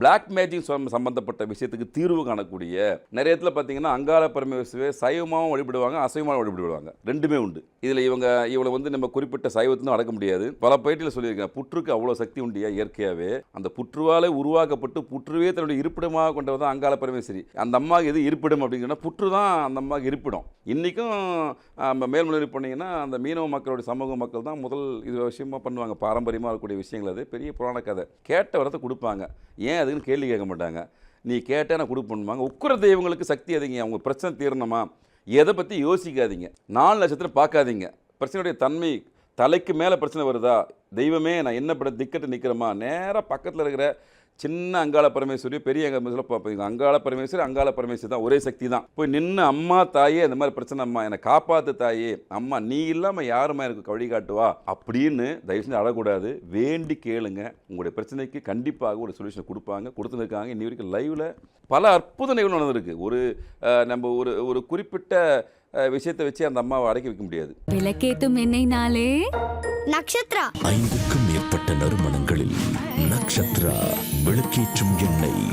Black magic சம்பந்தப்பட்ட விஷயத்துக்கு தீர்வு காணக்கூடிய நிறைய இடத்துல பார்த்தீங்கன்னா அங்காள பரமேஸ்வரியை சைவமாகவும் வழிபடுவாங்க, அசைவமாகவும் வழிபடுவாங்க. ரெண்டுமே உண்டு. இதில் இவளை வந்து நம்ம குறிப்பிட்ட சைவத்திலும் அடக்க முடியாது. பல பேட்டியில் சொல்லியிருக்கேன், புற்றுக்கு அவ்வளோ சக்தி உண்டியா இயற்கையாகவே. அந்த புற்றுவாலே உருவாக்கப்பட்டு புற்றுவே தன்னுடைய இருப்பிடமாக கொண்டவர் தான் அங்காள பரமேஸ்வரி. அந்த அம்மாவுக்கு எது இருப்பிடம் அப்படிங்கன்னா புற்று தான் அந்த அம்மாவுக்கு இருப்பிடம். இன்றைக்கும் மேல்மலை போனீங்கன்னா அந்த மீனவ மக்களுடைய சமூக மக்கள் தான் முதல் இது விஷயமா பண்ணுவாங்க. பாரம்பரியமாக இருக்கக்கூடிய விஷயங்கள் அது பெரிய புராண கதை. கேட்ட வரத்தை கொடுப்பாங்க. ஏன் அதுக்குன்னு கேள்வி கேட்க மாட்டாங்க. நீ கேட்டால் நான் கொடுப்பேன்னுவாங்க. உக்கிர தெய்வங்களுக்கு சக்தி அதிகம். அவங்க பிரச்சனை தீரணுமா, எதை பற்றி யோசிக்காதீங்க. 4 நட்சத்திரம் பார்க்காதீங்க. பிரச்சனையுடைய தன்மை தலைக்கு மேலே பிரச்சனை வருதா, தெய்வமே நான் என்ன பட திக்கட்டு நிற்கிறோமா, நேராக பக்கத்தில் இருக்கிற சின்ன அங்காள பரமேஸ்வரி பெரிய பார்ப்பீங்க. அங்காள பரமேஸ்வரி தான், ஒரே சக்தி தான். போய் நின்று அம்மா தாயே இந்த மாதிரி பிரச்சனை, அம்மா என்னை காப்பாற்று தாயே, அம்மா நீ இல்லாமல் யாருமா எனக்கு வழிகாட்டுவா அப்படின்னு தயவு செஞ்சு அழக்கூடாது. வேண்டி கேளுங்க. உங்களுடைய பிரச்சனைக்கு கண்டிப்பாக ஒரு சொல்யூஷன் கொடுப்பாங்க, கொடுத்துருக்காங்க. இன்னி வரைக்கும் லைவில் பல அற்புத நிகழ்வு நடந்திருக்கு. நம்ம ஒரு குறிப்பிட்ட விஷயத்தை வச்சு அந்த அம்மாவை அடக்கி வைக்க முடியாது. விளக்கேத்தும் எண்ணெய்னாலே நக்ஷத்ரா. 5க்கும் மேற்பட்ட நறுமணங்களில் நக்ஷத்ரா விளக்கேற்றும் எண்ணெய்.